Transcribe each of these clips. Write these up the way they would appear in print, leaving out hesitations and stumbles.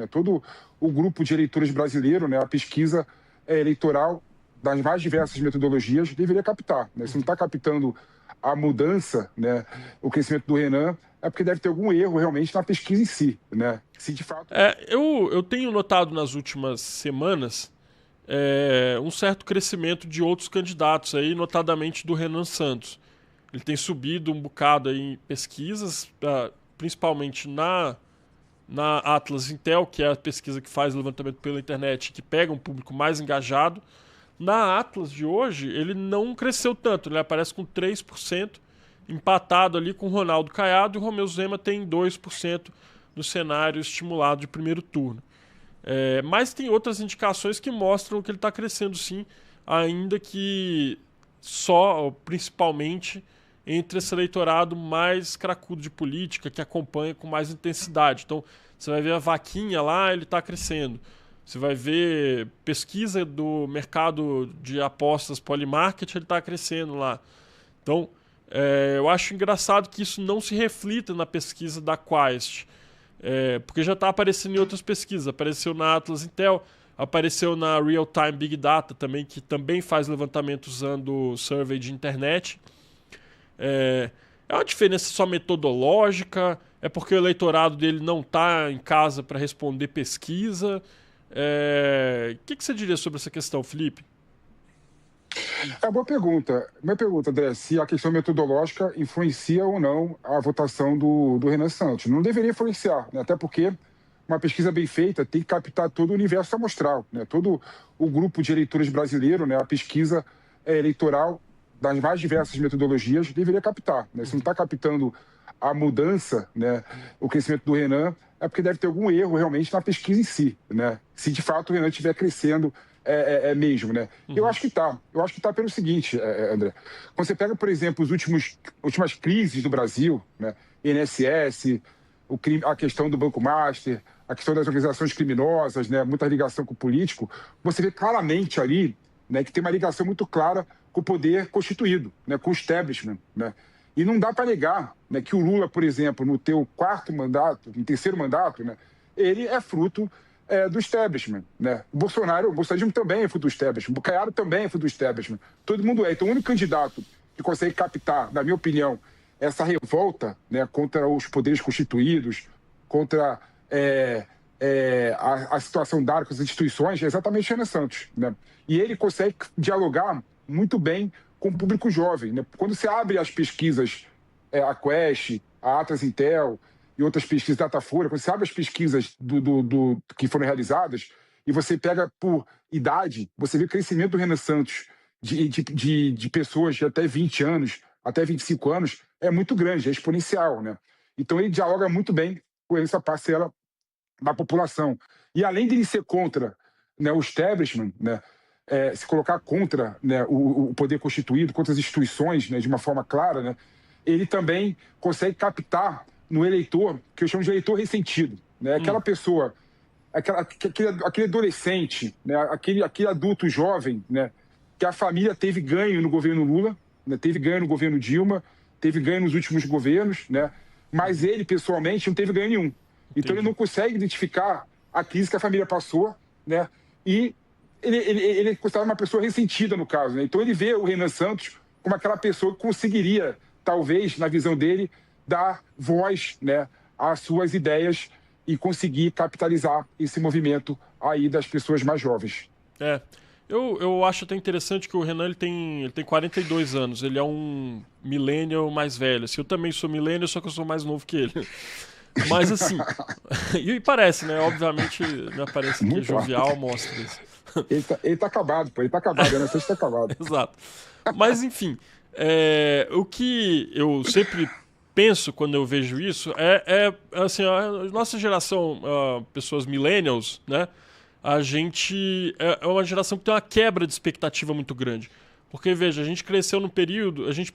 né? Todo o grupo de eleitores brasileiro, né? A pesquisa eleitoral das mais diversas metodologias deveria captar, né? Se não está captando a mudança, né? O crescimento do Renan, é porque deve ter algum erro realmente na pesquisa em si, né? Se de fato... Eu tenho notado nas últimas semanas um certo crescimento de outros candidatos aí, notadamente do Renan Santos. Ele tem subido um bocado aí em pesquisas, principalmente na Atlas Intel, que é a pesquisa que faz levantamento pela internet, que pega um público mais engajado. Na Atlas de hoje, ele não cresceu tanto, ele aparece com 3%, empatado ali com o Ronaldo Caiado, e o Romeu Zema tem 2% no cenário estimulado de primeiro turno. Mas tem outras indicações que mostram que ele está crescendo sim, ainda que principalmente, entre esse eleitorado mais cracudo de política, que acompanha com mais intensidade. Então, você vai ver a vaquinha lá, ele está crescendo. Você vai ver pesquisa do mercado de apostas Polymarket, ele está crescendo lá. Então, eu acho engraçado que isso não se reflita na pesquisa da Quaest, porque já está aparecendo em outras pesquisas. Apareceu na Atlas Intel, apareceu na Real Time Big Data também, que também faz levantamento usando survey de internet. É uma diferença só metodológica? É porque o eleitorado dele não está em casa para responder pesquisa? O que você diria sobre essa questão, Felipe? Boa pergunta. Minha pergunta, André, se a questão metodológica influencia ou não a votação do Renan Santos. Não deveria influenciar, né? Até porque uma pesquisa bem feita tem que captar todo o universo amostral, né? Todo o grupo de eleitores brasileiro, né? A pesquisa eleitoral das mais diversas metodologias deveria captar, né? Se não está captando a mudança, né? O crescimento do Renan, é porque deve ter algum erro realmente na pesquisa em si, né? Se de fato o Renan estiver crescendo mesmo, né? Eu acho que tá. Eu acho que tá pelo seguinte, André. Quando você pega, por exemplo, as últimas crises do Brasil, né? INSS, a questão do Banco Master, a questão das organizações criminosas, né? Muita ligação com o político, você vê claramente ali, né, que tem uma ligação muito clara com o poder constituído, né? Com o establishment, né? E não dá para negar, né, que o Lula, por exemplo, no no terceiro mandato, né? Ele é fruto do establishment, né? O bolsonarismo também é fruto do establishment, o Caiado também é fruto do establishment. Todo mundo é. Então, o único candidato que consegue captar, na minha opinião, essa revolta, né, contra os poderes constituídos, contra a situação dada com as instituições, é exatamente o Renan Santos, né? E ele consegue dialogar muito bem com o público jovem, né? Quando você abre as pesquisas, a Quest, a Atlas Intel e outras pesquisas, Datafolha, quando você abre as pesquisas que foram realizadas e você pega por idade, você vê o crescimento do Renan Santos de pessoas de até 20 anos, até 25 anos, é muito grande, é exponencial, né? Então ele dialoga muito bem com essa parcela da população. E além de ele ser contra, né, o establishment, né, se colocar contra, né, o poder constituído, contra as instituições, né, de uma forma clara, né, ele também consegue captar no eleitor, que eu chamo de eleitor ressentido, né? Aquela pessoa, aquele adolescente, né? aquele adulto jovem, né? Que a família teve ganho no governo Lula, né? Teve ganho no governo Dilma, teve ganho nos últimos governos, né? Mas ele, pessoalmente, não teve ganho nenhum. Então ele não consegue identificar a crise que a família passou, né? E ele é considerado uma pessoa ressentida, no caso, né? Então ele vê o Renan Santos como aquela pessoa que conseguiria, talvez, na visão dele, dar voz, né, às suas ideias e conseguir capitalizar esse movimento aí das pessoas mais jovens. Eu acho até interessante que o Renan ele tem 42 anos, ele é um millennial mais velho. Assim, eu também sou millennial, só que eu sou mais novo que ele. Mas assim, e parece, né? Obviamente, me parece que é jovial, mostra isso. Ele tá acabado, pô, ele tá acabado, né? Você tá acabado. Exato. Mas enfim, o que eu sempre penso quando eu vejo isso assim, a nossa geração, pessoas millennials, né? A gente é uma geração que tem uma quebra de expectativa muito grande. Porque, veja, a gente cresceu num período, a gente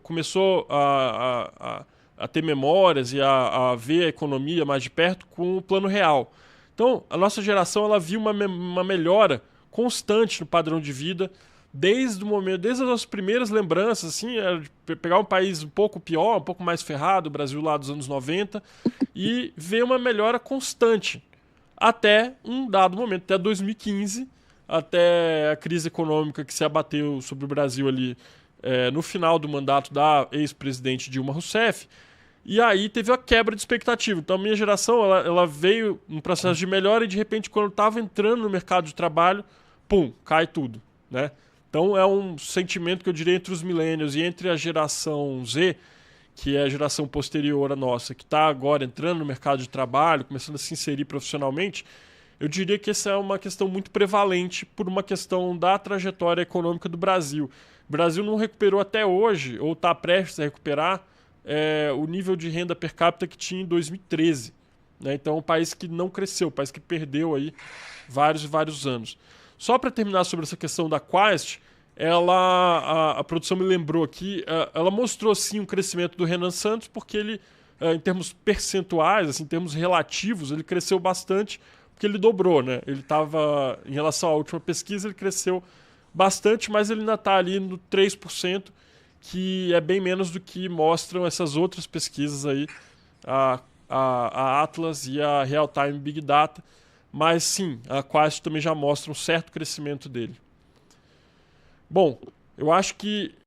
começou a ter memórias e a ver a economia mais de perto com o Plano Real. Então, a nossa geração ela viu uma melhora constante no padrão de vida desde as nossas primeiras lembranças, assim, de pegar um país um pouco pior, um pouco mais ferrado, o Brasil lá dos anos 90, e ver uma melhora constante. até um dado momento, até 2015, até a crise econômica que se abateu sobre o Brasil ali no final do mandato da ex-presidente Dilma Rousseff. E aí teve a quebra de expectativa. Então a minha geração ela veio num processo de melhora e de repente quando estava entrando no mercado de trabalho, pum, cai tudo, né? Então é um sentimento que eu diria entre os millennials e entre a geração Z, que é a geração posterior à nossa, que está agora entrando no mercado de trabalho, começando a se inserir profissionalmente, eu diria que essa é uma questão muito prevalente por uma questão da trajetória econômica do Brasil. O Brasil não recuperou até hoje, ou está prestes a recuperar, o nível de renda per capita que tinha em 2013. Né? Então é um país que não cresceu, um país que perdeu aí vários e vários anos. Só para terminar sobre essa questão da Quaest, a produção me lembrou aqui, ela mostrou sim um crescimento do Renan Santos, porque ele, em termos percentuais, assim, em termos relativos, ele cresceu bastante, porque ele dobrou, né? Ele estava, em relação à última pesquisa, ele cresceu bastante, mas ele ainda está ali no 3%, que é bem menos do que mostram essas outras pesquisas aí, a Atlas e a Real Time Big Data. Mas sim, a Quaest também já mostra um certo crescimento dele. Bom, eu acho que